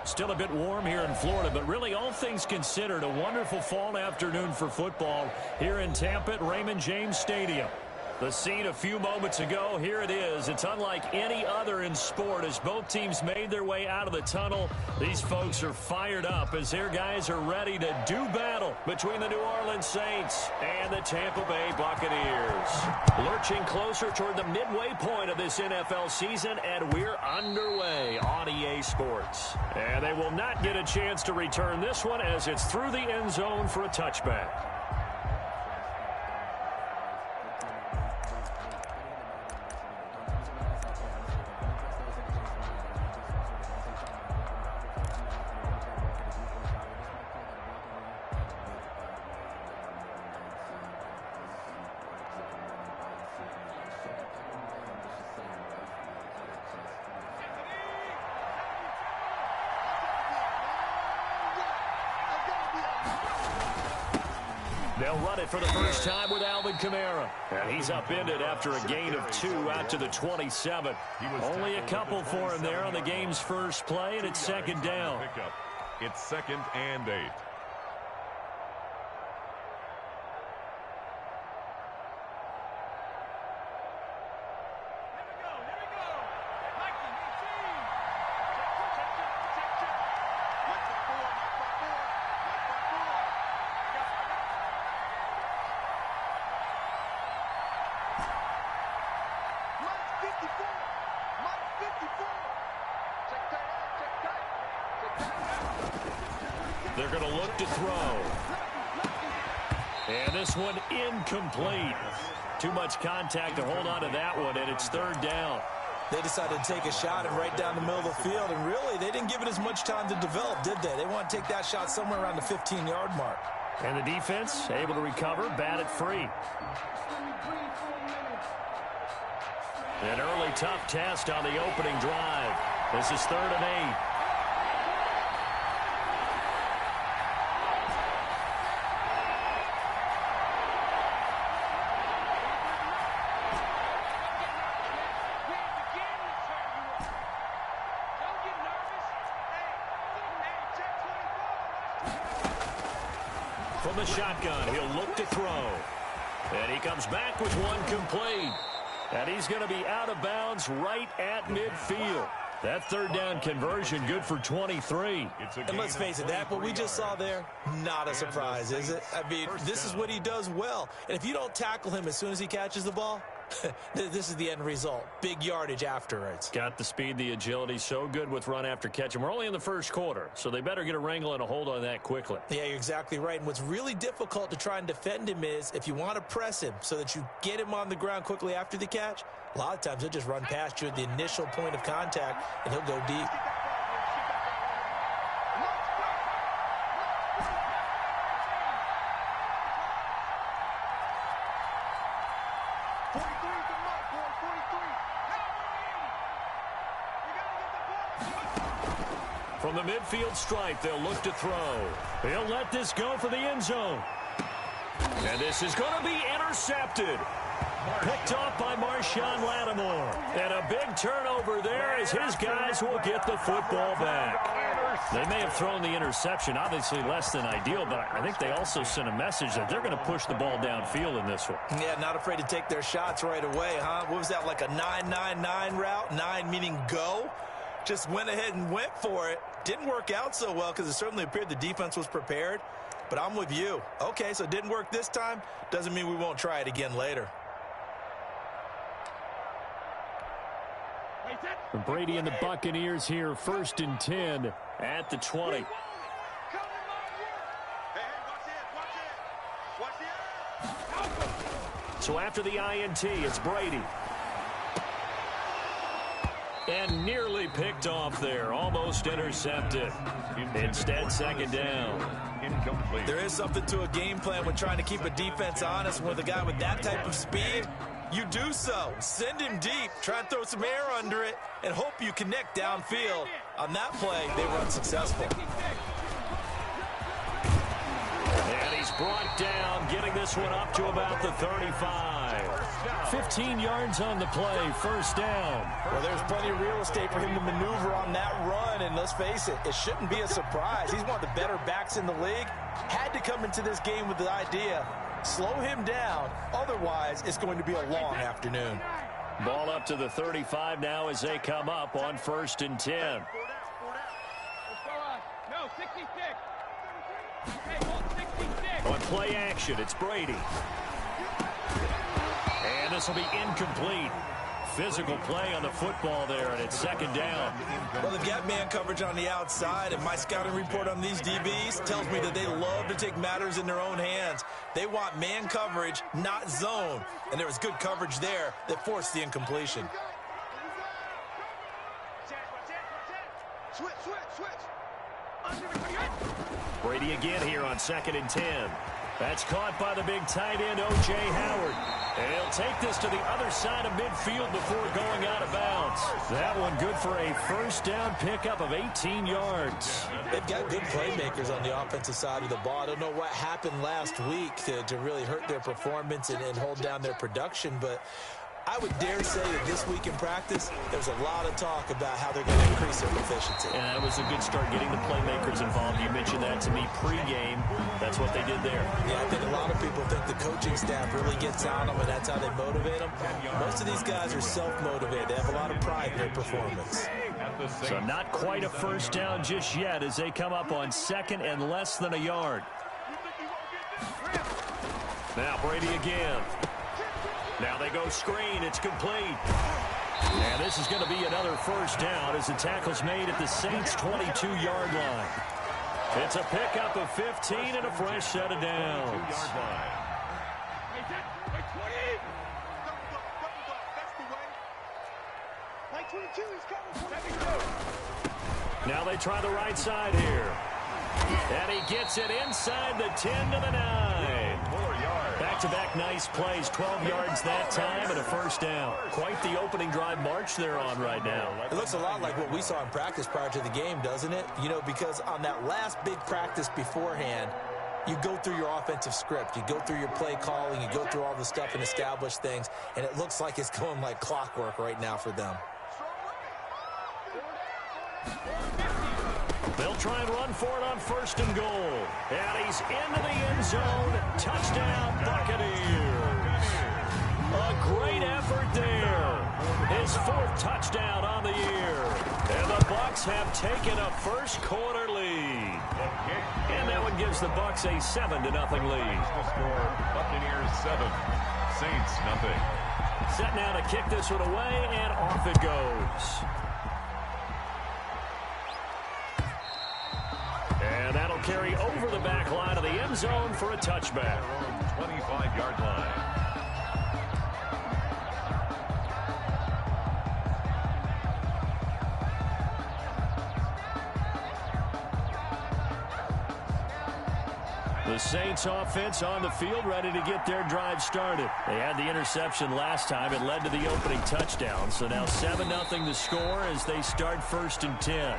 Still a bit warm here in Florida, but really all things considered, a wonderful fall afternoon for football here in Tampa at Raymond James Stadium. The scene a few moments ago, here it is. It's unlike any other in sport as both teams made their way out of the tunnel. These folks are fired up as their guys are ready to do battle between the New Orleans Saints and the Tampa Bay Buccaneers. Lurching closer toward the midway point of this NFL season, and we're underway on EA Sports. And they will not get a chance to return this one as it's through the end zone for a touchback. They'll run it for the first time with Alvin Kamara. And he's upended after a gain of 2 out to the 27. Only a couple for him there on the game's first play, and it's second down. It's 2nd and 8. They're going to look to throw. And this one incomplete. Too much contact to hold on to that one, and it's 3rd down. They decided to take a shot and right down the middle of the field, and really, they didn't give it as much time to develop, did they? They want to take that shot somewhere around the 15-yard mark. And the defense able to recover, bat it free. An early tough test on the opening drive. This is 3rd and 8. From the shotgun, he'll look to throw. And he comes back with one complete. And he's going to be out of bounds right at midfield. That 3rd down conversion good for 23. And let's face it, that what we just saw there, not a surprise, is it? I mean, this is what he does well. And if you don't tackle him as soon as he catches the ball, this is the end result. Big yardage afterwards. Got the speed, the agility, so good with run after catch. And we're only in the first quarter, so they better get a wrangle and a hold on that quickly. Yeah, you're exactly right. And what's really difficult to try and defend him is if you want to press him so that you get him on the ground quickly after the catch, a lot of times he'll just run past you at the initial point of contact, and he'll go deep. From the midfield stripe, they'll look to throw. He'll let this go for the end zone. And this is going to be intercepted. Picked off by Marshawn Lattimore. And a big turnover there as his guys will get the football back. They may have thrown the interception, obviously less than ideal, but I think they also sent a message that they're going to push the ball downfield in this one. Yeah, not afraid to take their shots right away, huh? What was that, like a 9-9-9 route? 9 meaning go? Just went ahead and went for it. Didn't work out so well because it certainly appeared the defense was prepared. But I'm with you. Okay, so it didn't work this time. Doesn't mean we won't try it again later. Brady and the Buccaneers here, 1st and 10 at the 20. So after the INT, it's Brady. And nearly picked off there. Almost intercepted. Instead, 2nd down. Incomplete. There is something to a game plan when trying to keep a defense honest. With a guy with that type of speed, you do so. Send him deep. Try and throw some air under it and hope you connect downfield. On that play, they were unsuccessful. And he's brought down, getting this one up to about the 35. 15 yards on the play, first down. Well, there's plenty of real estate for him to maneuver on that run, and let's face it, it shouldn't be a surprise. He's one of the better backs in the league. Had to come into this game with the idea, slow him down, otherwise it's going to be a long afternoon. Ball up to the 35 now as they come up on 1st and 10. No, 66. Okay, hold 66. On play action, it's Brady. And this will be incomplete. Physical play on the football there, and it's 2nd down. Well, they've got man coverage on the outside, and my scouting report on these DBs tells me that they love to take matters in their own hands. They want man coverage, not zone. And there was good coverage there that forced the incompletion. Brady again here on 2nd and 10. That's caught by the big tight end, O.J. Howard. And he'll take this to the other side of midfield before going out of bounds. That one good for a first down pickup of 18 yards. They've got good playmakers on the offensive side of the ball. I don't know what happened last week to really hurt their performance and hold down their production, but I would dare say that this week in practice, there's a lot of talk about how they're going to increase their proficiency. And that was a good start getting the playmakers involved. You mentioned that to me pregame. That's what they did there. Yeah, I think a lot of people think the coaching staff really gets on them, and that's how they motivate them. Most of these guys are self-motivated. They have a lot of pride in their performance. So not quite a first down just yet as they come up on 2nd and less than a yard. Now Brady again. Now they go screen. It's complete. And this is going to be another first down as the tackle's made at the Saints' 22-yard line. It's a pickup of 15 and a fresh set of downs. Now they try the right side here. And he gets it inside the 10 to the 9. Back-to-back nice plays, 12 yards that time and a first down. Quite the opening drive march they're on right now. It looks a lot like what we saw in practice prior to the game, doesn't it? You know, because on that last big practice beforehand, you go through your offensive script. You go through your play calling. You go through all the stuff and establish things. And it looks like it's going like clockwork right now for them. They'll try and run for it on 1st and goal. And he's into the end zone. Touchdown, Buccaneers. A great effort there. His 4th touchdown on the year. And the Bucs have taken a first-quarter lead. And that one gives the Bucs a 7-0 lead. The score, Buccaneers 7, Saints 0. Set now to kick this one away, and off it goes. And that'll carry over the back line of the end zone for a touchback. 25-yard line. The Saints offense on the field ready to get their drive started. They had the interception last time. It led to the opening touchdown. So now 7-0 the score as they start 1st and 10.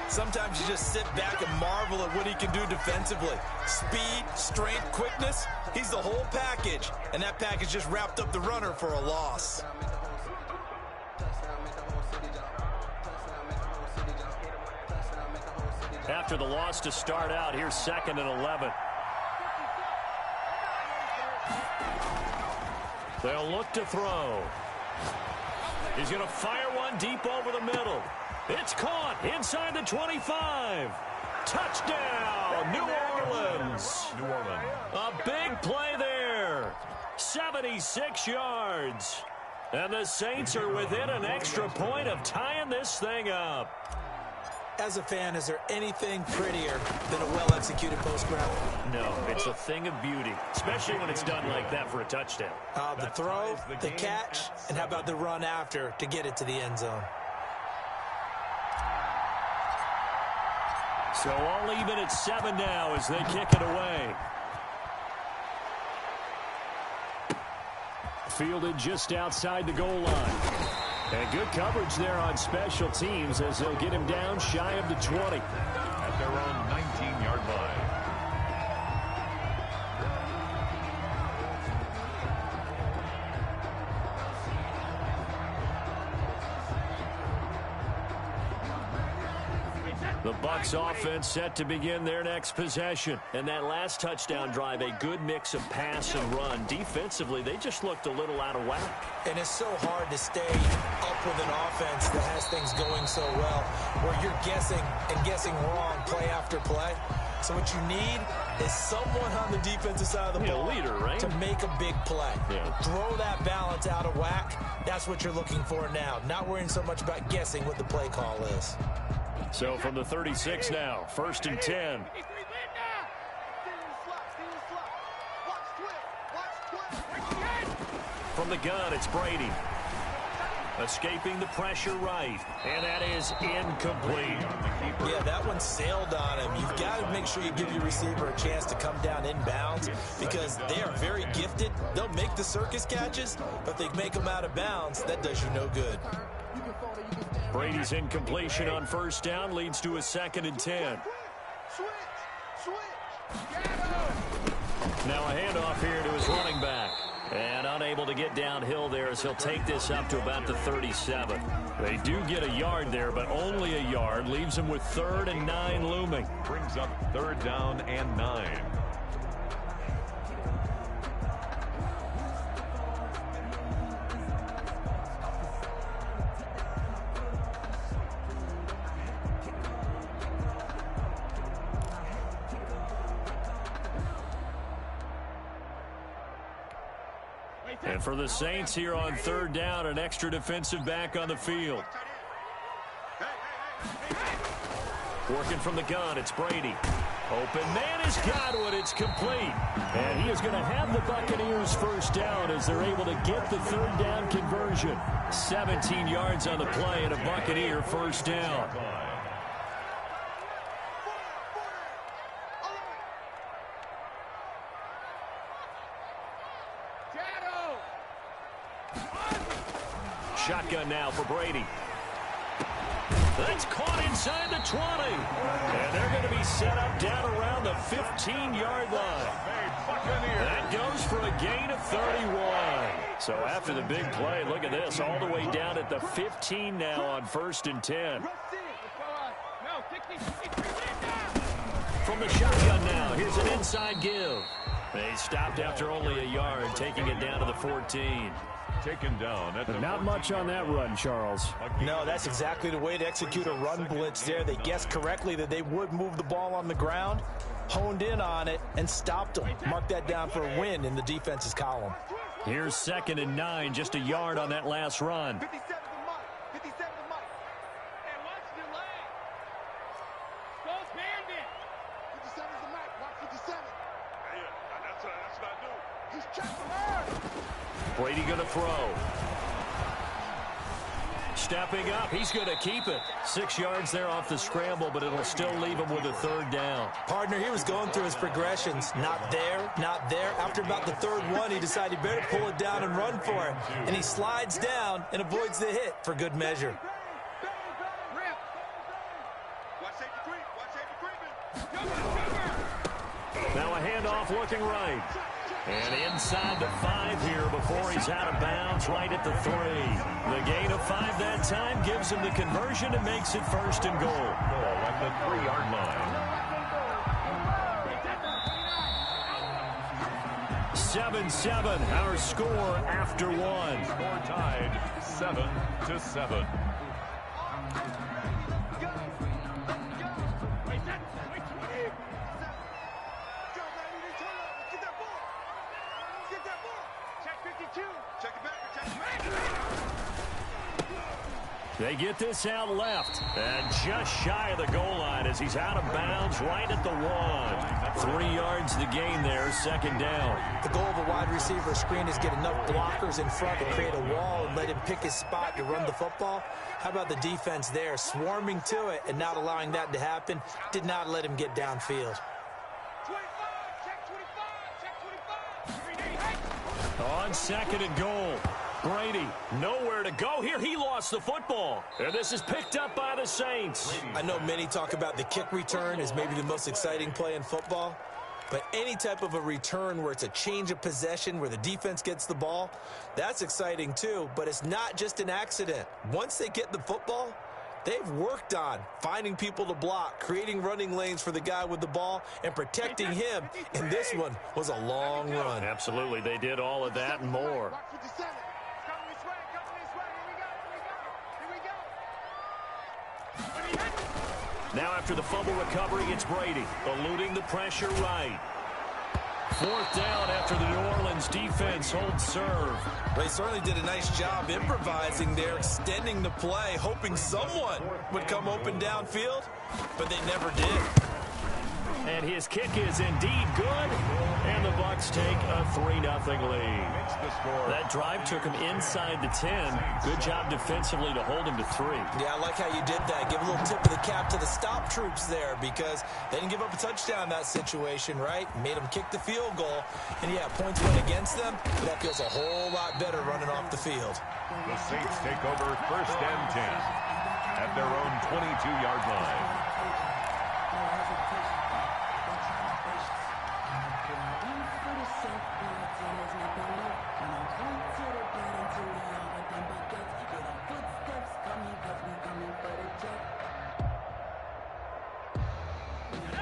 Sometimes you just sit back and marvel at what he can do defensively. Speed, strength, quickness. He's the whole package. And that package just wrapped up the runner for a loss. After the loss to start out, here's 2nd and 11. They'll look to throw. He's going to fire one deep over the middle. It's caught inside the 25. Touchdown, New Orleans. New Orleans. A big play there. 76 yards. And the Saints are within an extra point of tying this thing up. As a fan, is there anything prettier than a well-executed post grab? No, it's a thing of beauty, especially when it's done like that for a touchdown. The throw, the catch, and how about the run after to get it to the end zone? So all even at 7 now as they kick it away. Fielded just outside the goal line. And good coverage there on special teams as they'll get him down shy of the 20. At their own 19-yard line. The Bucs offense set to begin their next possession. And that last touchdown drive, a good mix of pass and run. Defensively, they just looked a little out of whack. And it's so hard to stay up with an offense that has things going so well, where you're guessing and guessing wrong play after play. So what you need is someone on the defensive side of the ball leader, right? to make a big play. Yeah. Throw that balance out of whack. That's what you're looking for now. Not worrying so much about guessing what the play call is. So from the 36 now, 1st and 10. From the gun, it's Brady. Escaping the pressure right. And that is incomplete. Yeah, that one sailed on him. You've got to make sure you give your receiver a chance to come down inbounds because they are very gifted. They'll make the circus catches, but if they make them out of bounds, that does you no good. Brady's incompletion on 1st down leads to a 2nd and 10. Now a handoff here to his running back. And unable to get downhill there as he'll take this up to about the 37. They do get a yard there, but only a yard. Leaves him with 3rd and 9 looming. Brings up 3rd down and 9. And for the Saints here on 3rd down, an extra defensive back on the field. Working from the gun, it's Brady. Open man is Godwin. It's complete. And he is going to have the Buccaneers 1st down as they're able to get the 3rd down conversion. 17 yards on the play and a Buccaneer 1st down. Shotgun now for Brady. That's caught inside the 20. And they're going to be set up down around the 15-yard line. That goes for a gain of 31. So after the big play, look at this, all the way down at the 15 now on 1st and 10. From the shotgun now, here's an inside give. They stopped after only a yard, taking it down to the 14. Taken down at the Not much on that run, Charles. No, that's exactly the way to execute a run blitz there. They guessed correctly that they would move the ball on the ground, honed in on it, and stopped them. Mark that down for a win in the defense's column. Here's 2nd and 9, just a yard on that last run. 57 to Mike. 57 to Mike. Hey, watch the leg. Go bandit. 57 to Mike. Watch 57. Yeah, that's what I do. He's checking hard. Brady going to throw. Stepping up, he's going to keep it. 6 yards there off the scramble, but it'll still leave him with a 3rd down. Partner, he was going through his progressions. Not there, not there. After about the 3rd one, he decided he better pull it down and run for it. And he slides down and avoids the hit for good measure. Now a handoff looking right. And inside the 5 here before he's out of bounds, right at the 3. The gain of 5 that time gives him the conversion and makes it 1st and goal. At the 3-yard line. 7-7, our score after 1. Score tied 7-7. They get this out left, and just shy of the goal line as he's out of bounds right at the 1. 3 yards the gain there, 2nd down. The goal of a wide receiver screen is get enough blockers in front to create a wall and let him pick his spot to run the football. How about the defense there, swarming to it and not allowing that to happen? Did not let him get downfield. 25, check 25. On 2nd and goal. Brady, nowhere to go here. He lost the football. And this is picked up by the Saints. I know many talk about the kick return as maybe the most exciting play in football. But any type of a return where it's a change of possession, where the defense gets the ball, that's exciting too. But it's not just an accident. Once they get the football, they've worked on finding people to block, creating running lanes for the guy with the ball, and protecting him. And this one was a long run. Absolutely, they did all of that and more. Now after the fumble recovery, it's Brady, eluding the pressure right. 4th down after the New Orleans defense holds serve. They certainly did a nice job improvising there, extending the play, hoping someone would come open downfield, but they never did. And his kick is indeed good, and the Bucs take a 3-0 lead. That drive took him inside the 10. Good job defensively to hold him to 3. Yeah, I like how you did that. Give a little tip of the cap to the stop troops there because they didn't give up a touchdown in that situation, right? Made them kick the field goal. And, yeah, points went against them, but that feels a whole lot better running off the field. The Saints take over 1st and 10 at their own 22-yard line.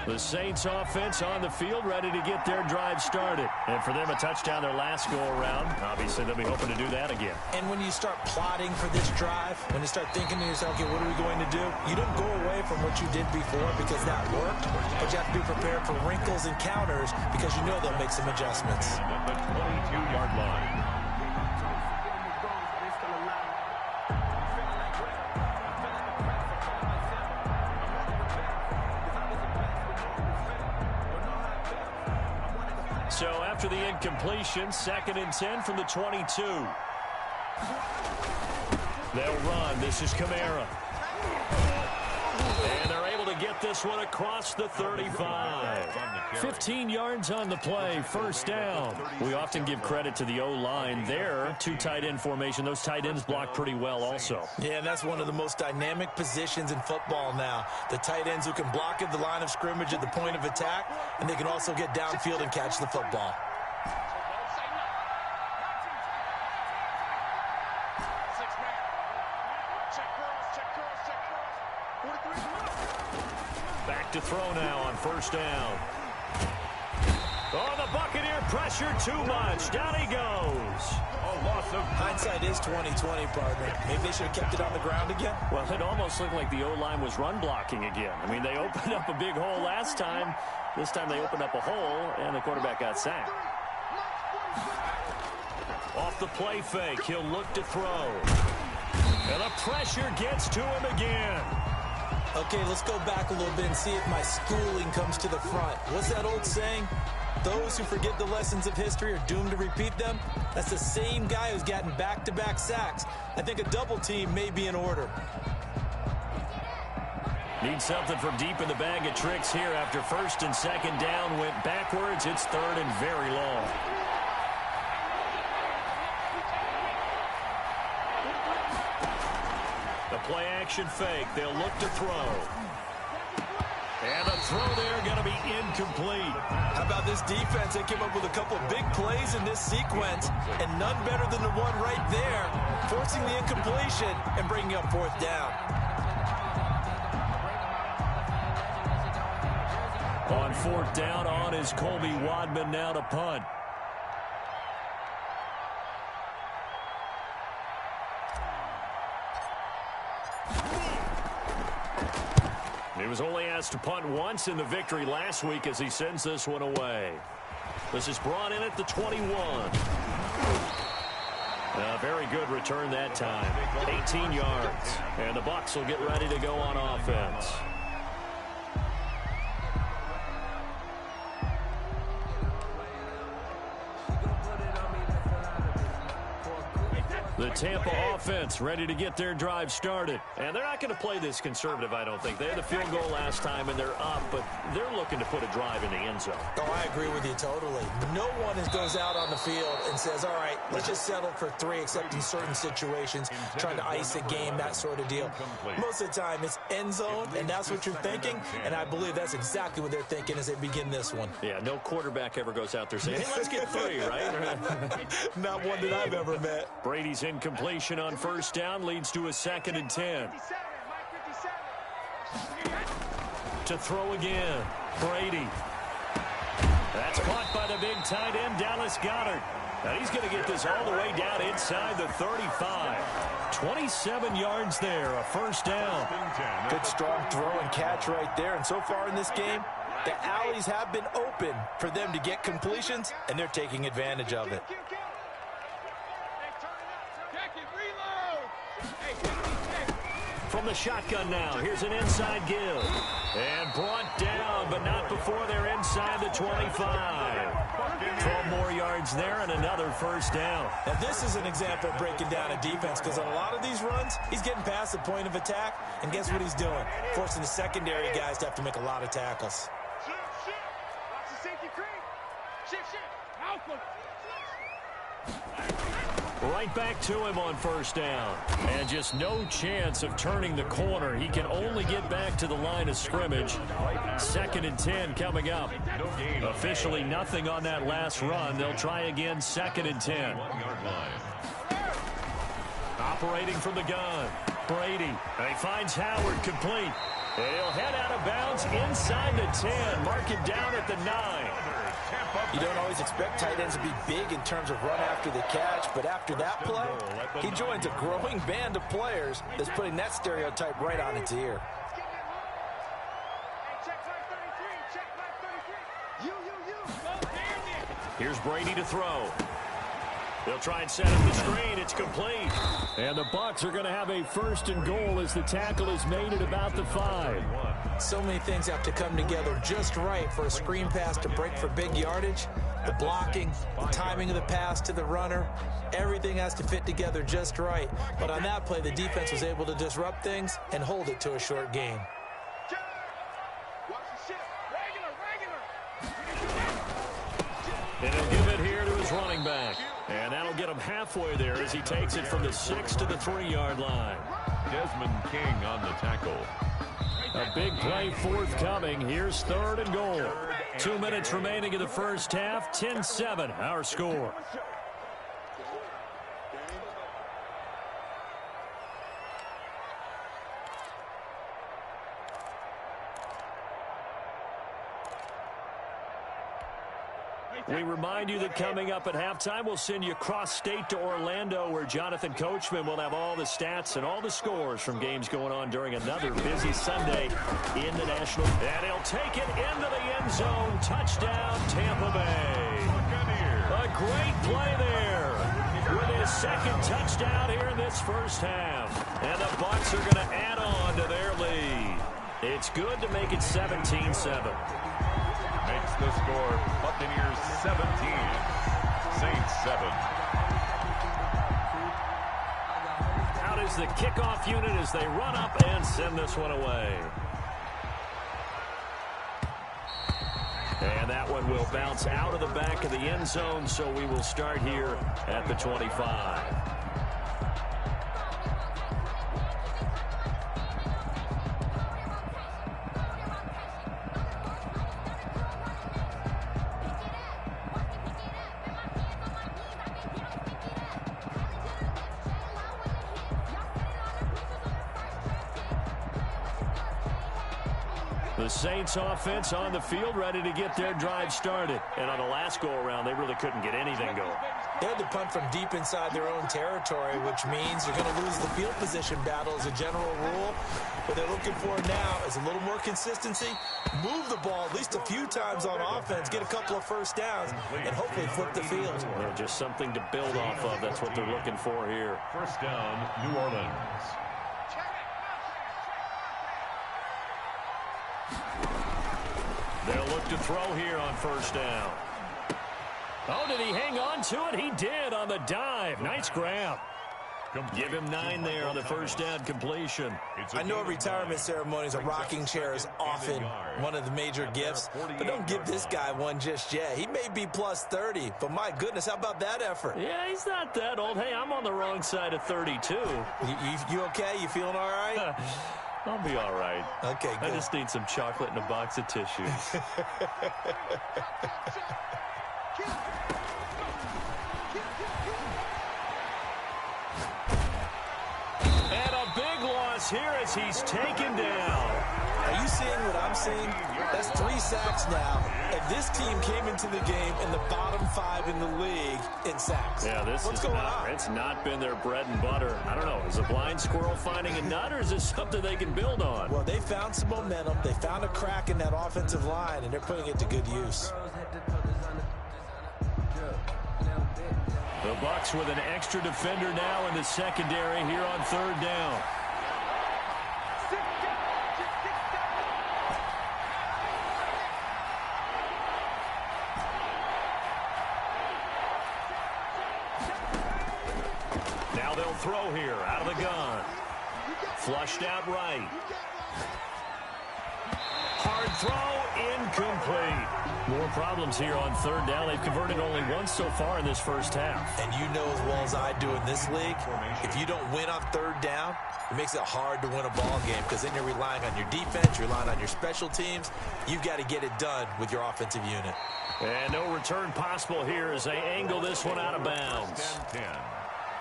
The Saints offense on the field, ready to get their drive started. And for them, a touchdown their last go-around. Obviously, they'll be hoping to do that again. And when you start plotting for this drive, when you start thinking to yourself, okay, what are we going to do? You don't go away from what you did before because that worked, but you have to be prepared for wrinkles and counters because you know they'll make some adjustments. At the 22-yard line. So after the incompletion, 2nd and 10 from the 22. They'll run. This is Kamara. And they're able to get this one across the 35. 15 yards on the play, 1st down. We often give credit to the O-line there. 2 tight end formation. Those tight ends block pretty well also. Yeah, and that's one of the most dynamic positions in football now. The tight ends who can block at the line of scrimmage at the point of attack, and they can also get downfield and catch the football. Back to throw now on 1st down. Oh, the Buccaneer pressure too much. Down he goes. A loss of Hindsight is 20/20, partner. Maybe they should have kept it on the ground again. Well, it almost looked like the O-line was run blocking again. I mean, they opened up a big hole last time. This time they opened up a hole, and the quarterback got sacked. Off the play fake, he'll look to throw. And the pressure gets to him again. Okay, let's go back a little bit and see if my schooling comes to the front. What's that old saying? Those who forget the lessons of history are doomed to repeat them. That's the same guy who's gotten back-to-back sacks. I think a double team may be in order. Need something from deep in the bag of tricks here after 1st and 2nd down went backwards. It's 3rd and very long. The play action fake. They'll look to throw. And the throw there going to be incomplete. How about this defense? They came up with a couple of big plays in this sequence, and none better than the one right there, forcing the incompletion and bringing up 4th down. On 4th down, on is Colby Wadman now to punt. He was only asked to punt once in the victory last week as he sends this one away. This is brought in at the 21. A very good return that time. 18 yards. And the Bucs will get ready to go on offense. The Tampa offense ready to get their drive started. And they're not going to play this conservative, I don't think. They had a field goal last time, and they're up, but they're looking to put a drive in the end zone. Oh, I agree with you totally. No one goes out on the field and says, all right, let's just settle for 3, except in certain situations, trying to ice a game, that sort of deal. Most of the time, it's end zone, and that's what you're thinking, and I believe that's exactly what they're thinking as they begin this one. Yeah, no quarterback ever goes out there saying, hey, let's get 3, right? Not one that I've ever met. Brady's incompletion on 1st down leads to a 2nd and 10. To throw again, Brady. That's caught by the big tight end, Dallas Goedert. Now he's going to get this all the way down inside the 35. 27 yards there, a first down. Good strong throw and catch right there. And so far in this game, the alleys have been open for them to get completions, and they're taking advantage of it. From the shotgun now, here's an inside give. And brought down, but not before they're inside the 25. 12 more yards there and another first down. Now this is an example of breaking down a defense, because on a lot of these runs, he's getting past the point of attack, and guess what he's doing? Forcing the secondary guys to have to make a lot of tackles. Right back to him on first down. And just no chance of turning the corner. He can only get back to the line of scrimmage. 2nd and 10 coming up. Officially nothing on that last run. They'll try again, 2nd and 10. Operating from the gun, Brady. And he finds Howard complete. And he'll head out of bounds inside the 10. Mark it down at the 9. You don't always expect tight ends to be big in terms of run after the catch, but after that play, he joins a growing band of players that's putting that stereotype right on its ear. Here's Brady to throw. They'll try and set up the screen. It's complete. And the Bucs are going to have a 1st and goal as the tackle is made at about the 5. So many things have to come together just right for a screen pass to break for big yardage. The blocking, the timing of the pass to the runner, everything has to fit together just right. But on that play, the defense was able to disrupt things and hold it to a short gain. And he'll give it here to his running back. And that'll get him halfway there as he takes it from the 6 to the 3-yard line. Desmond King on the tackle. A big play forthcoming. Here's 3rd and goal. 2 minutes remaining in the first half. 10-7, our score. We remind you that coming up at halftime, we'll send you cross-state to Orlando, where Jonathan Coachman will have all the stats and all the scores from games going on during another busy Sunday in the National. And he'll take it into the end zone. Touchdown, Tampa Bay. A great play there with his 2nd touchdown here in this first half. And the Bucs are going to add on to their lead. It's good to make it 17-7. Makes the score Buccaneers 17, Saints 7. Out is the kickoff unit as they run up and send this one away. And that one will bounce out of the back of the end zone, so we will start here at the 25. The Saints offense on the field, ready to get their drive started. And on the last go-around, they really couldn't get anything going. They had to punt from deep inside their own territory, which means you're going to lose the field position battle as a general rule. What they're looking for now is a little more consistency, move the ball at least a few times on offense, get a couple of first downs, and hopefully flip the field. Well, just something to build off of. That's what they're looking for here. First down, New Orleans. They'll look to throw here on first down. Oh, did he hang on to it? He did on the dive. Nice grab. Give him 9 there on the first down completion. I know retirement ceremonies, a rocking chair is often one of the major gifts, but don't give this guy one just yet. He may be plus 30, but my goodness, how about that effort? Yeah, he's not that old. Hey, I'm on the wrong side of 32. You okay? You feeling all right? I'll be all right. Okay, good. I just need some chocolate and a box of tissues. this here as he's taken down. Are you seeing what I'm seeing? That's 3 sacks now, and this team came into the game in the bottom 5 in the league in sacks. Yeah, What's going on? It's not been their bread and butter. I don't know. Is a blind squirrel finding a nut, or is this something they can build on? Well, they found some momentum. They found a crack in that offensive line, and they're putting it to good use. The Bucs with an extra defender now in the secondary here on 3rd down. Now they'll throw here out of the gun. Flushed out right. Hard throw, incomplete. More problems here on 3rd down. They've converted only once so far in this first half. And you know as well as I do in this league, if you don't win on 3rd down, it makes it hard to win a ball game because then you're relying on your defense, you're relying on your special teams. You've got to get it done with your offensive unit. And no return possible here as they angle this one out of bounds. 10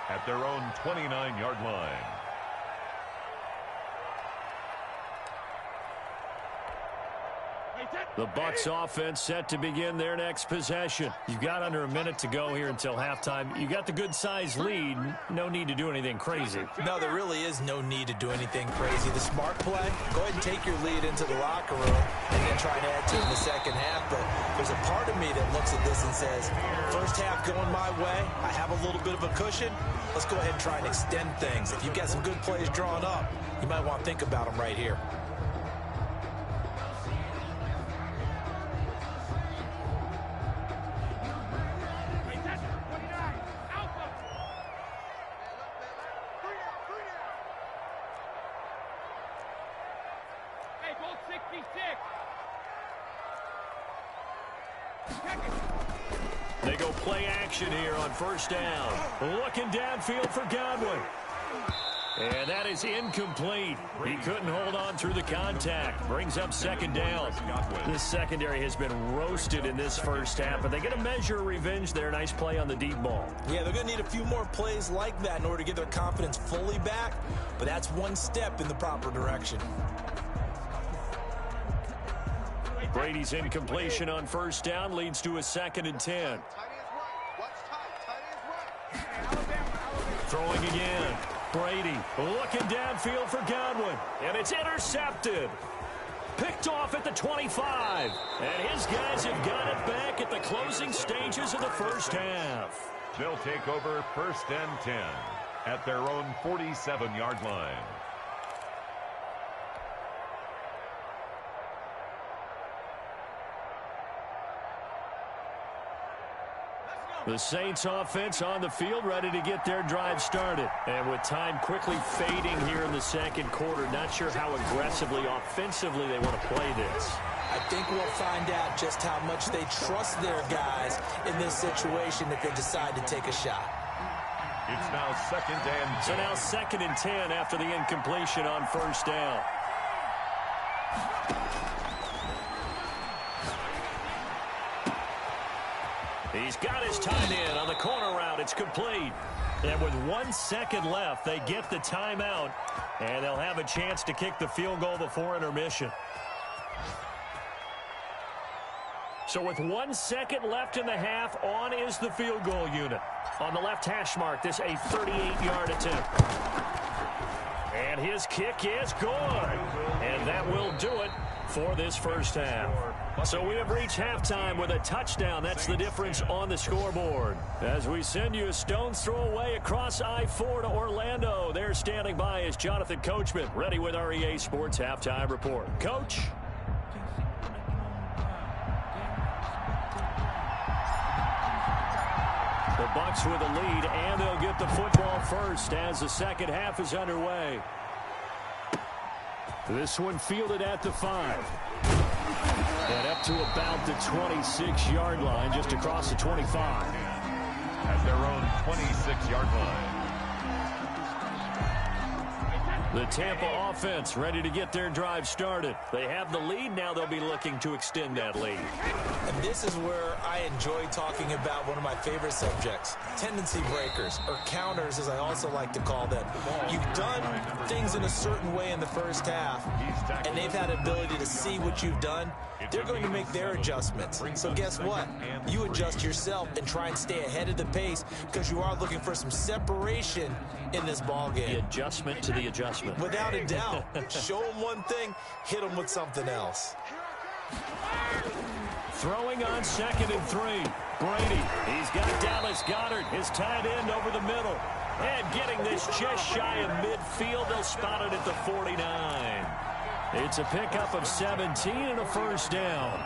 at their own 29-yard line. The Bucs offense set to begin their next possession. You've got under a minute to go here until halftime. You got the good-sized lead. No need to do anything crazy. No, there really is no need to do anything crazy. The smart play, go ahead and take your lead into the locker room and then try to add to it in the second half. But there's a part of me that looks at this and says, first half going my way, I have a little bit of a cushion. Let's go ahead and try and extend things. If you've got some good plays drawn up, you might want to think about them right here. They go play action here on 1st down. Looking downfield for Godwin. And that is incomplete. He couldn't hold on through the contact. Brings up 2nd down. This secondary has been roasted in this first half, but they get a measure of revenge there. Nice play on the deep ball. Yeah, they're going to need a few more plays like that in order to get their confidence fully back, but that's one step in the proper direction. Brady's incompletion on 1st down leads to a 2nd and 10. Throwing again. Brady looking downfield for Godwin, and it's intercepted. Picked off at the 25, and his guys have got it back at the closing stages of the first half. They'll take over 1st and 10 at their own 47-yard line. The Saints offense on the field ready to get their drive started. And with time quickly fading here in the 2nd quarter, not sure how aggressively, offensively they want to play this. I think we'll find out just how much they trust their guys in this situation if they decide to take a shot. It's now 2nd and 10. So now 2nd and 10 after the incompletion on 1st down. He's got his tight end on the corner route. It's complete. And with 1 second left, they get the timeout, and they'll have a chance to kick the field goal before intermission. So with 1 second left in the half, on is the field goal unit. On the left hash mark, this a 38-yard attempt. And his kick is good. And that will do it for this first half. So we have reached halftime with a touchdown. That's the difference on the scoreboard. As we send you a stone's throw away across I-4 to Orlando. There standing by is Jonathan Coachman, ready with our EA Sports Halftime Report. Coach? The Bucs with a lead, and they'll get the football first as the second half is underway. This one fielded at the 5. And up to about the 26-yard line, just across the 25. At their own 26-yard line. The Tampa offense ready to get their drive started. They have the lead. Now they'll be looking to extend that lead. And this is where I enjoy talking about one of my favorite subjects, tendency breakers, or counters, as I also like to call them. You've done things in a certain way in the first half, and they've had ability to see what you've done. They're going to make their adjustments. So guess what? You adjust yourself and try and stay ahead of the pace because you are looking for some separation in this ball game. The adjustment to the adjustment. Without a doubt. Show them one thing, hit them with something else. Throwing on 2nd and 3. Brady, he's got Dallas Goedert, his tight end over the middle. And getting this just shy of midfield, they'll spot it at the 49. It's a pickup of 17 and a first down.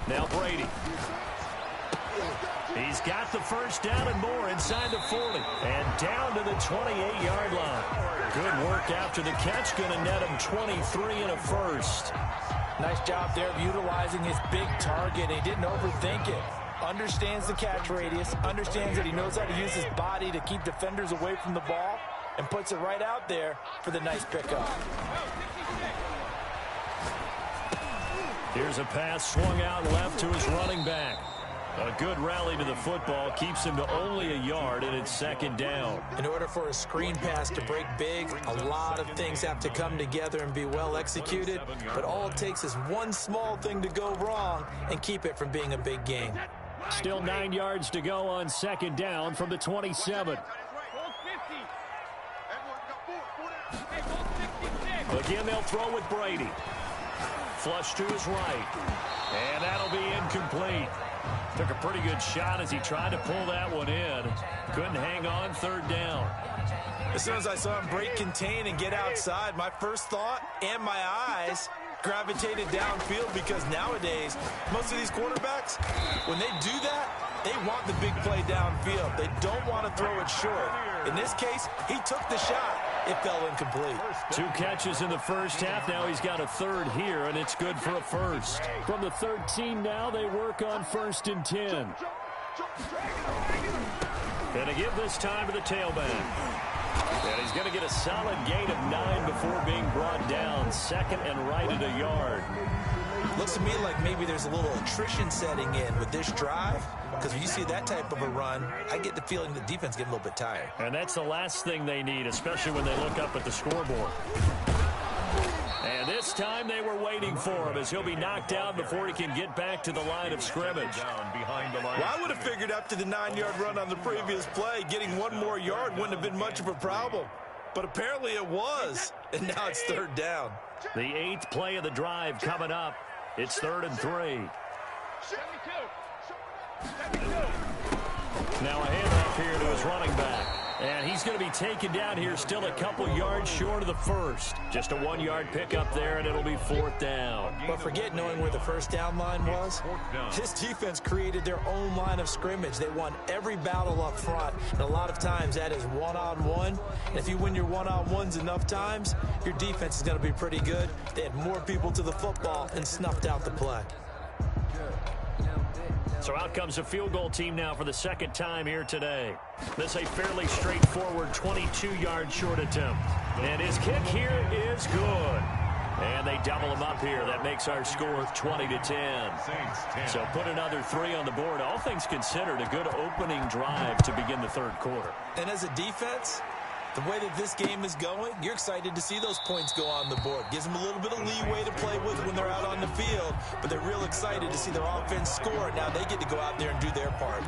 Now Brady. He's got the first down and more inside the 40. And down to the 28-yard line. Good work after the catch. Going to net him 23 and a first. Nice job there of utilizing his big target. He didn't overthink it. Understands the catch radius. Understands that he knows how to use his body to keep defenders away from the ball. And puts it right out there for the nice pickup. Here's a pass swung out left to his running back. A good rally to the football keeps him to only a yard, and it's 2nd down. In order for a screen pass to break big, a lot of things have to come together and be well executed. But all it takes is one small thing to go wrong and keep it from being a big gain. Still 9 yards to go on 2nd down from the 27. Again, they'll throw with Brady. Flush to his right. And that'll be incomplete. Took a pretty good shot as he tried to pull that one in. Couldn't hang on 3rd down. As soon as I saw him break contain and get outside, my first thought and my eyes gravitated downfield because nowadays, most of these quarterbacks, when they do that, they want the big play downfield. They don't want to throw it short. In this case, he took the shot. It fell incomplete. 2 catches in the first half. Now he's got a 3rd here, and it's good for a first. From the 13 now, they work on 1st and 10. Going to give this time to the tailback. And he's going to get a solid gain of 9 before being brought down. 2nd and right at a yard. Looks to me like maybe there's a little attrition setting in with this drive. Because when you see that type of a run, I get the feeling the defense getting a little bit tired. And that's the last thing they need, especially when they look up at the scoreboard. And this time they were waiting for him as he'll be knocked down before he can get back to the line of scrimmage. Well, I would have figured after the 9-yard run on the previous play, getting 1 more yard wouldn't have been much of a problem. But apparently it was, and now it's 3rd down. The 8th play of the drive coming up. It's 3rd and 3. Now a handoff here to his running back. And he's going to be taken down here still a couple yards short of the first. Just a 1-yard pickup there, and it'll be 4th down. But forget knowing where the first down line was. This defense created their own line of scrimmage. They won every battle up front, and a lot of times that is one-on-one. And if you win your one-on-ones enough times, your defense is going to be pretty good. They had more people to the football and snuffed out the play. So out comes a field goal team now for the 2nd time here today. This is a fairly straightforward 22-yard short attempt. And his kick here is good. And they double him up here. That makes our score 20-10. So put another 3 on the board. All things considered, a good opening drive to begin the 3rd quarter. And as a defense, the way that this game is going, you're excited to see those points go on the board. Gives them a little bit of leeway to play with when they're out on the field, but they're real excited to see their offense score. Now they get to go out there and do their part.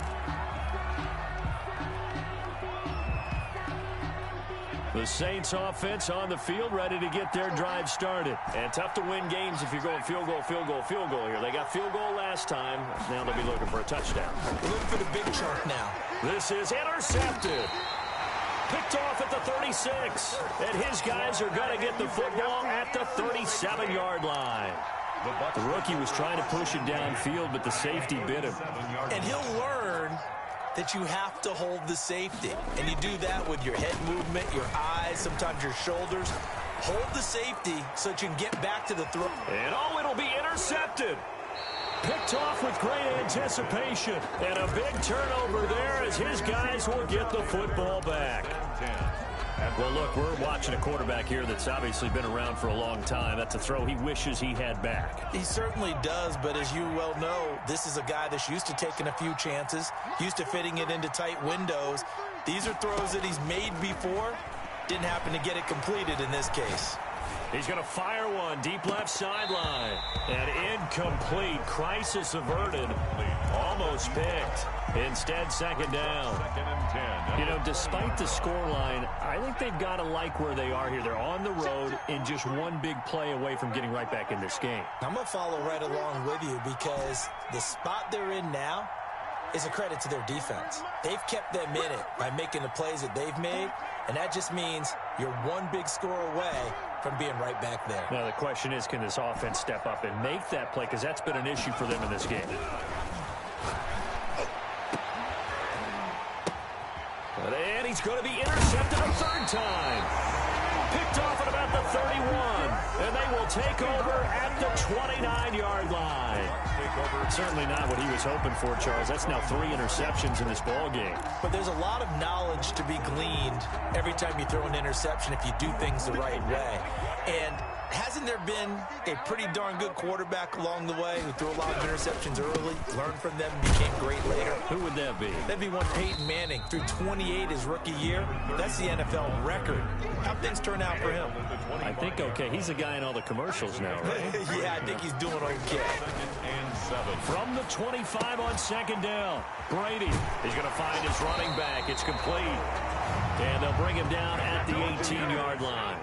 The Saints offense on the field ready to get their drive started. And tough to win games if you're going field goal, field goal, field goal here. They got field goal last time. Now they'll be looking for a touchdown. We're looking for the big chunk now. This is intercepted. Picked off at the 36. And his guys are going to get the football at the 37-yard line. The rookie was trying to push it downfield, but the safety bit him. And he'll learn that you have to hold the safety. And you do that with your head movement, your eyes, sometimes your shoulders. Hold the safety so that you can get back to the throw. And it'll be intercepted. Picked off with great anticipation. And a big turnover there as his guys will get the football back. Well, look, we're watching a quarterback here that's obviously been around for a long time. That's a throw he wishes he had back. He certainly does, but as you well know, this is a guy that's used to taking a few chances, used to fitting it into tight windows. These are throws that he's made before. Didn't happen to get it completed in this case. He's going to fire one deep left sideline. And incomplete. Crisis averted. Almost picked. Instead, second down. Second and 10. You know, despite the scoreline, I think they've got to like where they are here. They're on the road and just one big play away from getting right back in this game. I'm going to follow right along with you because the spot they're in now is a credit to their defense. They've kept them in it by making the plays that they've made, and that just means you're one big score away from being right back there. Now, the question is, can this offense step up and make that play? Because that's been an issue for them in this game. And he's going to be intercepted a third time. Picked off at about the 31. And they will take over at the 29-yard line. Certainly not what he was hoping for, Charles. That's now 3 interceptions in this ball game. But there's a lot of knowledge to be gleaned every time you throw an interception if you do things the right way. And hasn't there been a pretty darn good quarterback along the way who threw a lot of interceptions early, learned from them, and became great later? Who would that be? That'd be one Peyton Manning. Threw 28 his rookie year. That's the NFL record. How'd things turn out for him? I think okay. He's a guy in all the commercials now, right? Yeah, I think he's doing okay. From the 25 on second down, Brady is going to find his running back. It's complete. And they'll bring him down at the 18-yard line.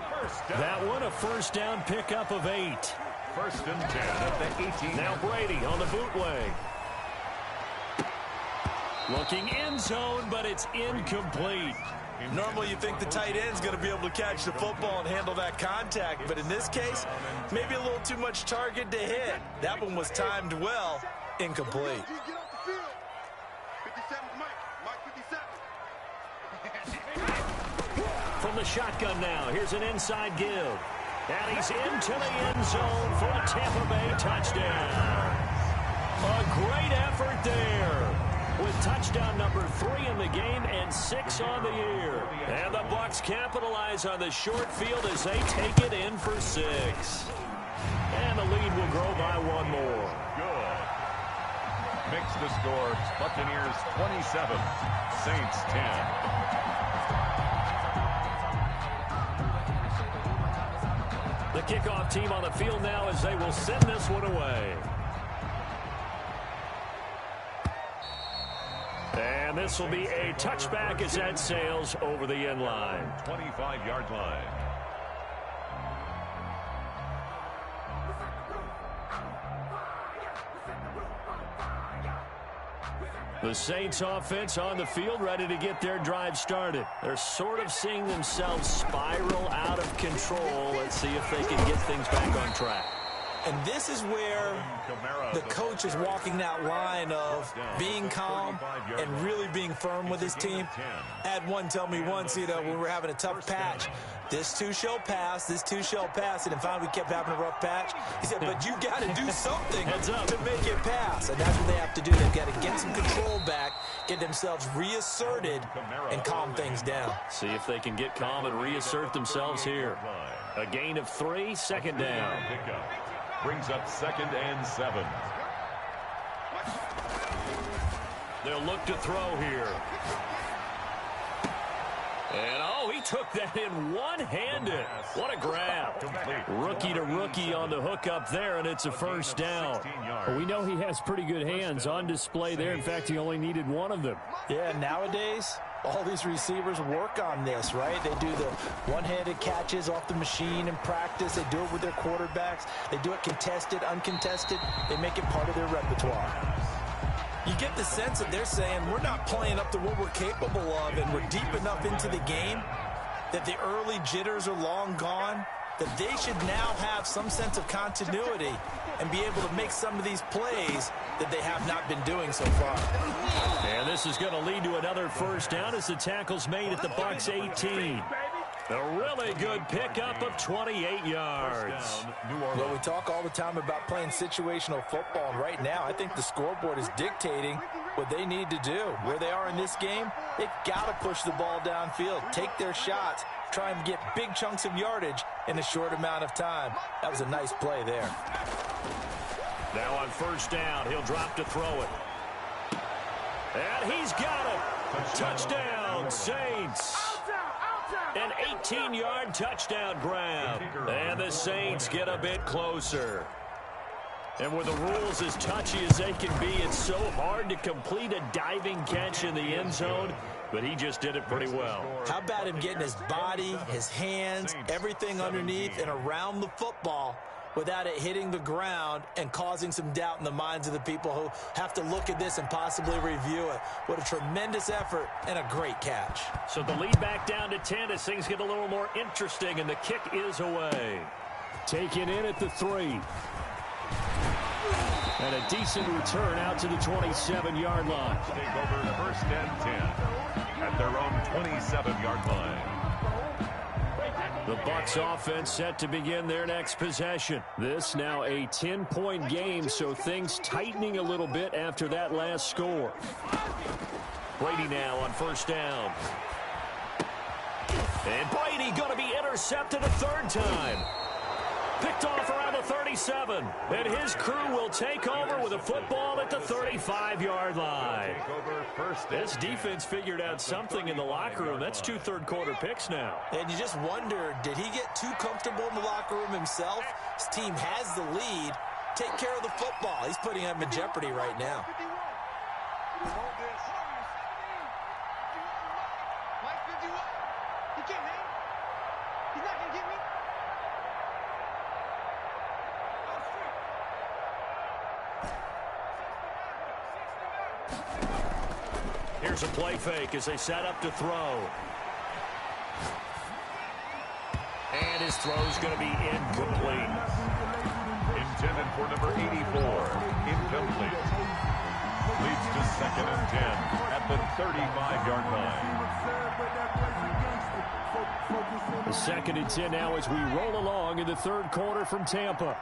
That one a first down pickup of 8. First and 10 at the 18. Now Brady on the bootleg. Looking end zone, but it's incomplete. Normally you think the tight end's going to be able to catch the football and handle that contact, but in this case, maybe a little too much target to hit. That one was timed well, incomplete. From the shotgun now, here's an inside give. And he's into the end zone for a Tampa Bay touchdown. A great effort there, with touchdown number 3 in the game and 6 on the year. And the Bucs capitalize on the short field as they take it in for 6. And the lead will grow by 1 more. Good. Makes the score Buccaneers 27, Saints 10. The kickoff team on the field now as they will send this one away. And this will be a touchback as that sails over the end line. 25-yard line. The Saints offense on the field ready to get their drive started. They're sort of seeing themselves spiral out of control. Let's see if they can get things back on track. And this is where the coach is walking that line of being calm and really being firm with his team. Had one tell me once, you know, when we were having a tough patch, this too shall pass, this too shall pass. And finally we kept having a rough patch. He said, but you got to do something to make it pass. And that's what they have to do. They've got to get some control back, get themselves reasserted, and calm things down. See if they can get calm and reassert themselves here. A gain of 3, second down. Brings up 2nd and 7. They'll look to throw here. And, oh, he took that in one-handed. What a grab. Rookie to rookie on the hook up there, and it's a first down. Well, we know he has pretty good hands on display there. In fact, he only needed one of them. Yeah, nowadays, all these receivers work on this, right? They do the one-handed catches off the machine in practice. They do it with their quarterbacks. They do it contested, uncontested. They make it part of their repertoire. You get the sense that they're saying we're not playing up to what we're capable of, and we're deep enough into the game that the early jitters are long gone, that they should now have some sense of continuity and be able to make some of these plays that they have not been doing so far. And this is going to lead to another first down as the tackle's made at the Bucs 18. A really good pickup of 28 yards. Well, we talk all the time about playing situational football, and right now I think the scoreboard is dictating what they need to do. Where they are in this game, they've got to push the ball downfield, take their shots, try and get big chunks of yardage in a short amount of time. That was a nice play there. Now on first down, he'll drop to throw it. And he's got it. Touchdown, Saints. An 18-yard touchdown grab. And the Saints get a bit closer. And with the rules as touchy as they can be, it's so hard to complete a diving catch in the end zone, but he just did it pretty well. How about him getting his body, his hands, everything underneath and around the football without it hitting the ground and causing some doubt in the minds of the people who have to look at this and possibly review it. What a tremendous effort and a great catch. So the lead back down to 10 as things get a little more interesting, and the kick is away. Taken in at the 3. And a decent return out to the 27-yard line. Take over first and 10 at their own 27-yard line. The Bucs offense set to begin their next possession. This now a 10-point game, so things tightening a little bit after that last score. Brady now on first down. And Brady going to be intercepted a third time. Picked off around the 37. And his crew will take over with a football at the 35-yard line. This defense figured out something in the locker room. That's 2 third-quarter picks now. And you just wonder, did he get too comfortable in the locker room himself? His team has the lead. Take care of the football. He's putting him in jeopardy right now. Here's a play fake as they set up to throw. And his throw's going to be incomplete. Intended for number 84. Incomplete. Leads to second and 10 at the 35-yard line. The second and 10 now as we roll along in the third quarter from Tampa.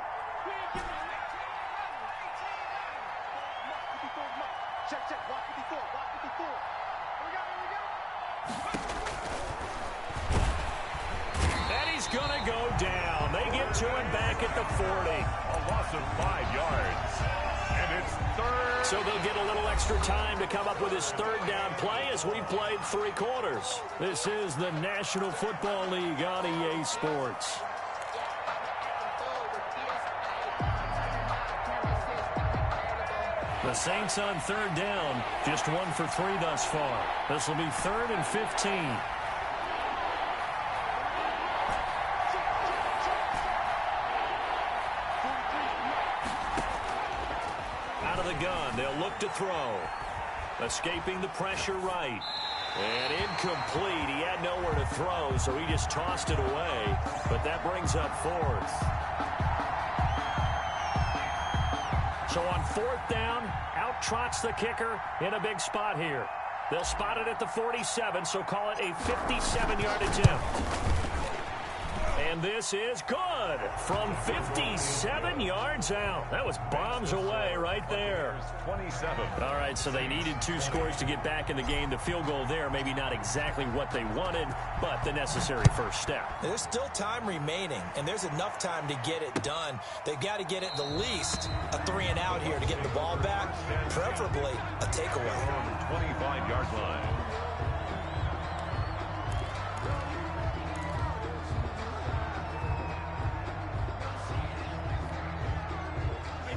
Gonna go down. They get to him back at the 40. A loss of 5 yards. And it's third. So they'll get a little extra time to come up with his third down play as we played 3 quarters. This is the National Football League on EA Sports. The Saints on third down, just 1 for 3 thus far. This will be 3rd and 15. Gun. They'll look to throw. Escaping the pressure right. And incomplete. He had nowhere to throw, so he just tossed it away. But that brings up 4th. So on 4th down, out trots the kicker in a big spot here. They'll spot it at the 47, so call it a 57-yard attempt. And this is good from 57 yards out. That was bombs away right there. 27. All right, so they needed 2 scores to get back in the game. The field goal there, maybe not exactly what they wanted, but the necessary first step. There's still time remaining, and there's enough time to get it done. They've got to get it the least a 3 and out here to get the ball back, preferably a takeaway. 25-yard line.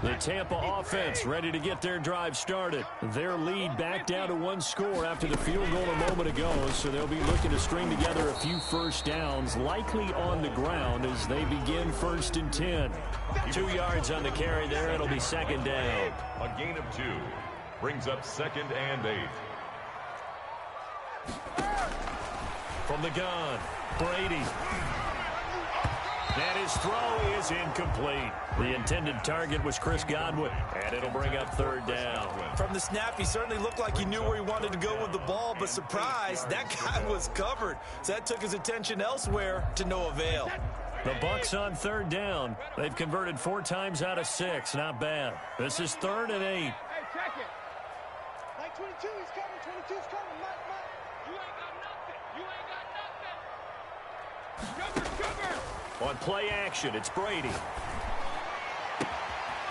The Tampa offense ready to get their drive started. Their lead back down to 1 score after the field goal a moment ago, so they'll be looking to string together a few first downs, likely on the ground as they begin 1st and 10. 2 yards on the carry there. It'll be 2nd down. A gain of 2. Brings up 2nd and 8. From the gun, Brady. And his throw is incomplete. The intended target was Chris Godwin, and it'll bring up third down. From the snap, he certainly looked like he knew where he wanted to go with the ball, but surprise, that guy was covered. So that took his attention elsewhere to no avail. The Bucs on third down. They've converted 4 times out of 6. Not bad. This is 3rd and 8. Hey, check it. Like 22, he's coming. 22's coming. Mike. You ain't got nothing. You ain't got nothing. Sugar. On play action, it's Brady.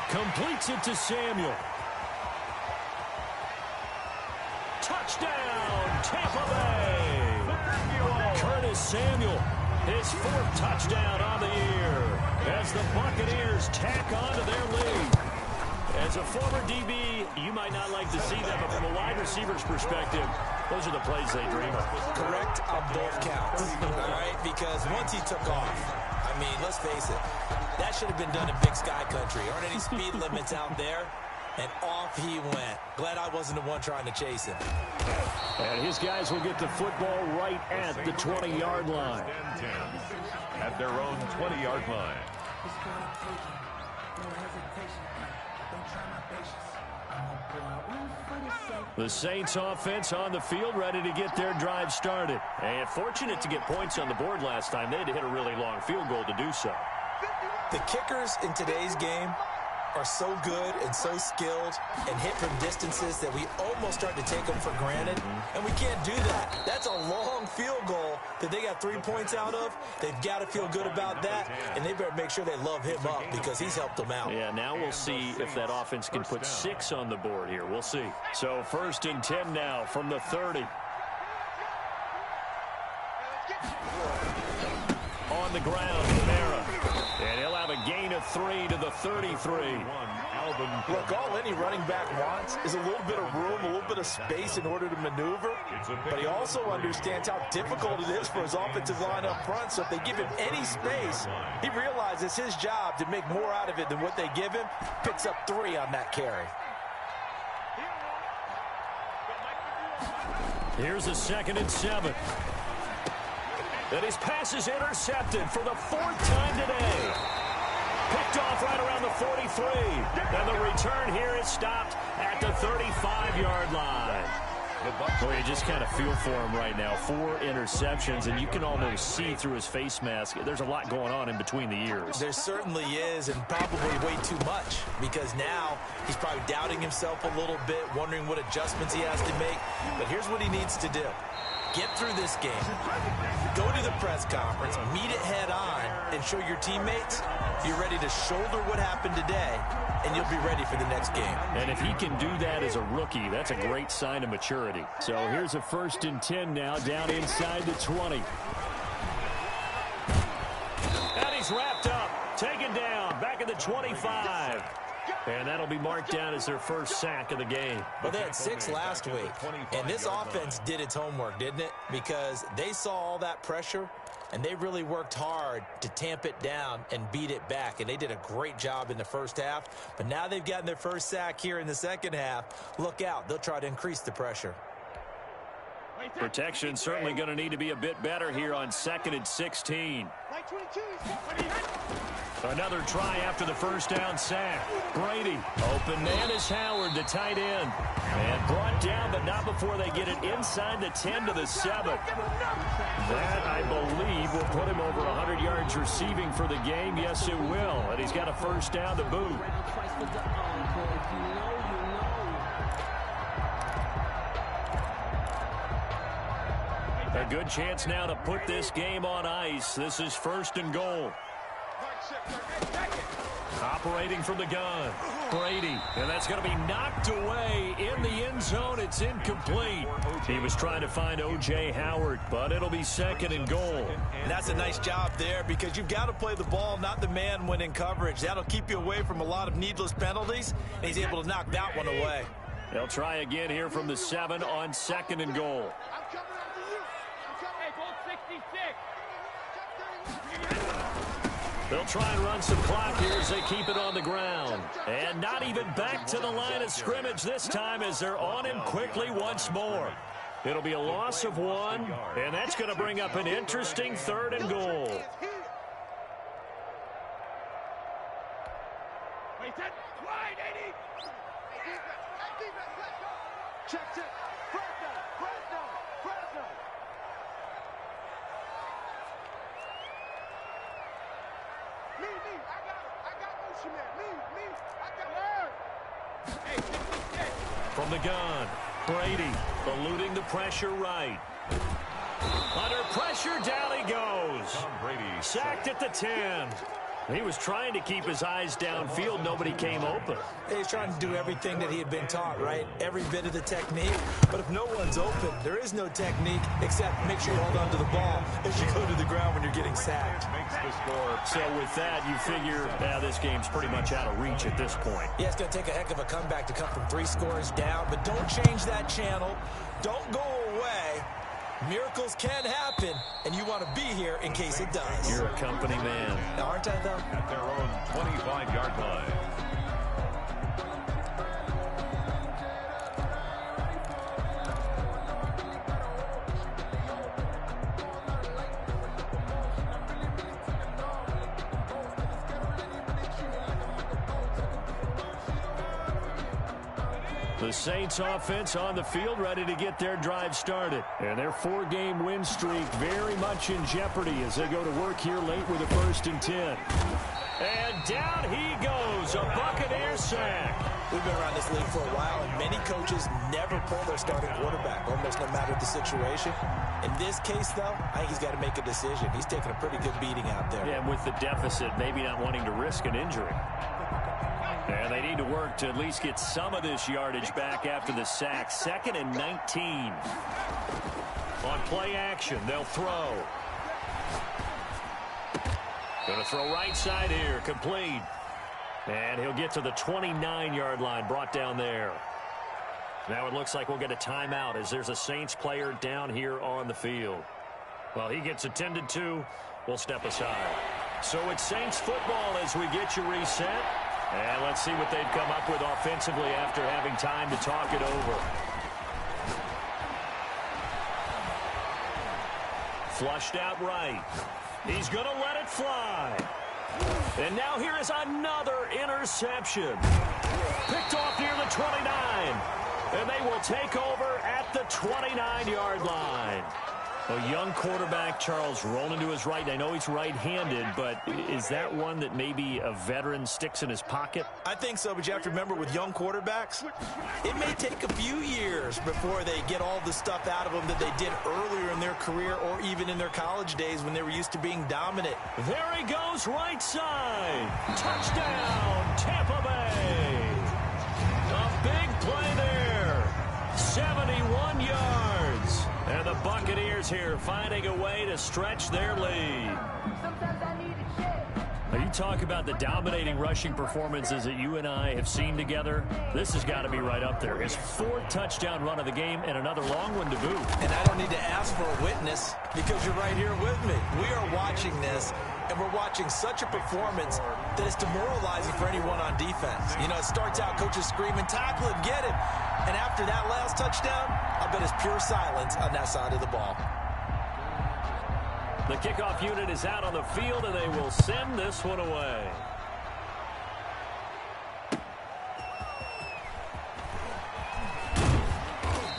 Completes it to Samuel. Touchdown, Tampa Bay. Curtis Samuel, his 4th touchdown on the year as the Buccaneers tack on to their lead. As a former DB, you might not like to see that, but from a wide receiver's perspective, those are the plays they dream of. Correct on both counts, all right? Because once he took off, I mean, let's face it, that should have been done in Big Sky Country. Aren't any speed limits out there? And off he went. Glad I wasn't the one trying to chase him. And his guys will get the football right at the 20-yard line. At their own 20-yard line. The Saints offense on the field, ready to get their drive started. And fortunate to get points on the board last time. They had to hit a really long field goal to do so. The kickers in today's game are so good and so skilled and hit from distances that we almost start to take them for granted, and we can't do that. That's a long field goal that they got 3 points out of. They've got to feel good about that, and they better make sure they love him up because he's helped them out. Yeah, now we'll see if that offense can put 6 on the board here. We'll see. So 1st and 10 now from the 30. On the ground, Kamara. And he'll have a gain of 3 to the 33. Look, all any running back wants is a little bit of room, a little bit of space in order to maneuver. But he also understands how difficult it is for his offensive line up front. So if they give him any space, he realizes his job to make more out of it than what they give him. Picks up 3 on that carry. Here's a 2nd and 7. And his pass is intercepted for the 4th time today. Picked off right around the 43. And the return here is stopped at the 35-yard line. Boy, you just kind of feel for him right now. 4 interceptions, and you can almost see through his face mask. There's a lot going on in between the ears. There certainly is, and probably way too much, because now he's probably doubting himself a little bit, wondering what adjustments he has to make. But here's what he needs to do. Get through this game, go to the press conference, meet it head on, and show your teammates you're ready to shoulder what happened today, and you'll be ready for the next game. And if he can do that as a rookie, that's a great sign of maturity. So here's a 1st and 10 now, down inside the 20. And he's wrapped up, taken down, back at the 25. And that'll be marked down as their 1st sack of the game. Well, they had 6 last week, and this offense did its homework, didn't it? Because they saw all that pressure, and they really worked hard to tamp it down and beat it back. And they did a great job in the 1st half. But now they've gotten their 1st sack here in the 2nd half. Look out. They'll try to increase the pressure. Protection certainly going to need to be a bit better here on 2nd and 16. Another try after the 1st down sack. Brady, open man is Howard, the tight end. And brought down, but not before they get it inside the 10 to the 7. That, I believe, will put him over 100 yards receiving for the game. Yes, it will. And he's got a 1st down to boot. A good chance now to put this game on ice. This is 1st and goal. Operating from the gun, Brady, and that's going to be knocked away in the end zone. It's incomplete. He was trying to find O.J. Howard, but it'll be 2nd and goal. And that's a nice job there because you've got to play the ball, not the man when in coverage. That'll keep you away from a lot of needless penalties, and he's able to knock that one away. They'll try again here from the 7 on 2nd and goal. They'll try and run some clock here as they keep it on the ground. And not even back to the line of scrimmage this time as they're on him quickly once more. It'll be a loss of 1, and that's going to bring up an interesting 3rd and goal. Check, check. Fresno, Fresno, Fresno. Me, I got motion man. Me, I got her. Hey. From the gun, Brady eluding the pressure right. Under pressure, down he goes. Tom Brady Sacked at the 10. He was trying to keep his eyes downfield. Nobody came open. He's trying to do everything that he had been taught, right? Every bit of the technique. But if no one's open, there is no technique except make sure you hold on to the ball as you go to the ground when you're getting sacked. makes the score. So with that, you figure this game's pretty much out of reach at this point. Yeah, it's going to take a heck of a comeback to come from 3 scores down, but don't change that channel. Don't go away. Miracles can happen, and you want to be here in case it does. You're a company man. Now, aren't I, though? At their own 25-yard line. The Saints offense on the field, ready to get their drive started. And their 4-game win streak very much in jeopardy as they go to work here late with a 1st and 10. And down he goes, a Buccaneer sack. We've been around this league for a while, and many coaches never pull their starting quarterback, almost no matter the situation. In this case, though, I think he's got to make a decision. He's taking a pretty good beating out there. Yeah, and with the deficit, maybe not wanting to risk an injury. And they need to work to at least get some of this yardage back after the sack. 2nd and 19. On play action, they'll throw. Going to throw right side here, complete. And he'll get to the 29-yard line, brought down there. Now it looks like we'll get a timeout as there's a Saints player down here on the field. Well, he gets attended to. We'll step aside. So it's Saints football as we get you reset. And let's see what they've come up with offensively after having time to talk it over. Flushed out right. He's going to let it fly. And now here is another interception. Picked off near the 29. And they will take over at the 29-yard line. A young quarterback, Charles, rolling to his right. I know he's right-handed, but is that one that maybe a veteran sticks in his pocket? I think so, but you have to remember with young quarterbacks, it may take a few years before they get all the stuff out of them that they did earlier in their career or even in their college days when they were used to being dominant. There he goes, right side. Touchdown, Tampa Bay. A big play there. 71 yards. And the Buccaneers here finding a way to stretch their lead. Now you talk about the dominating rushing performances that you and I have seen together. This has got to be right up there. His 4th touchdown run of the game and another long one to boot. And I don't need to ask for a witness because you're right here with me. We are watching this, and we're watching such a performance that it's demoralizing for anyone on defense. You know, it starts out coaches screaming, tackle him, get him. And after that last touchdown, I bet it's pure silence on that side of the ball. The kickoff unit is out on the field, and they will send this one away.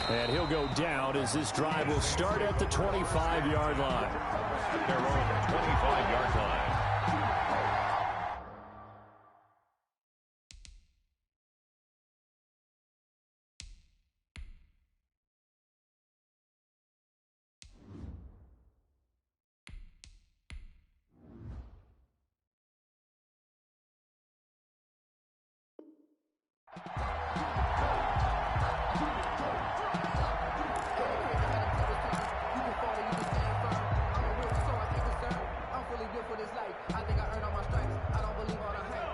And he'll go down as this drive will start at the 25-yard line. Their own 25-yard line.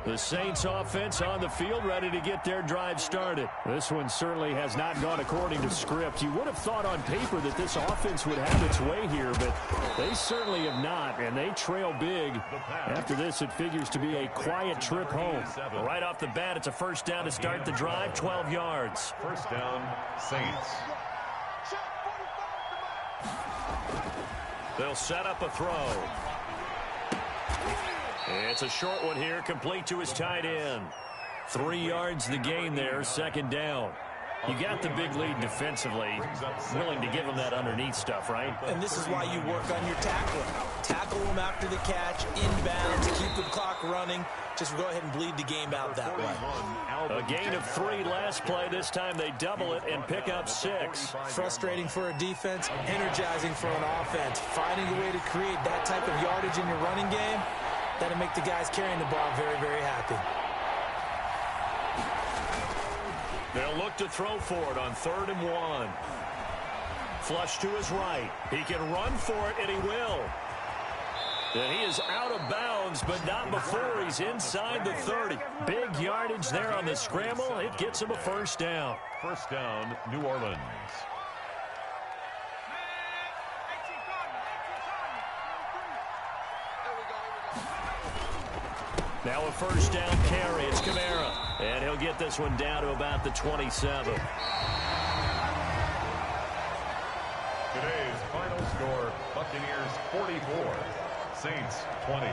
The Saints offense on the field ready to get their drive started. This one certainly has not gone according to script. You would have thought on paper that this offense would have its way here, but they certainly have not, and they trail big. After this, it figures to be a quiet trip home. Right off the bat, it's a 1st down to start the drive, 12 yards. 1st down, Saints. They'll set up a throw. It's a short one here, complete to his tight end. 3 yards the gain there, 2nd down. You got the big lead defensively, willing to give them that underneath stuff, right? And this is why you work on your tackling. Tackle them after the catch, inbounds, keep the clock running. Just go ahead and bleed the game out that way. A gain of 3 last play. This time they double it and pick up 6. Frustrating for a defense, energizing for an offense. Finding a way to create that type of yardage in your running game, that'll make the guys carrying the ball very, very happy. They'll look to throw for it on 3rd and 1. Flush to his right. He can run for it, and he will. And he is out of bounds, but not before he's inside the 30. Big yardage there on the scramble. It gets him a first down. First down, New Orleans. Now a first down carry. It's Kamara. And he'll get this one down to about the 27. Today's final score, Buccaneers 44, Saints 20.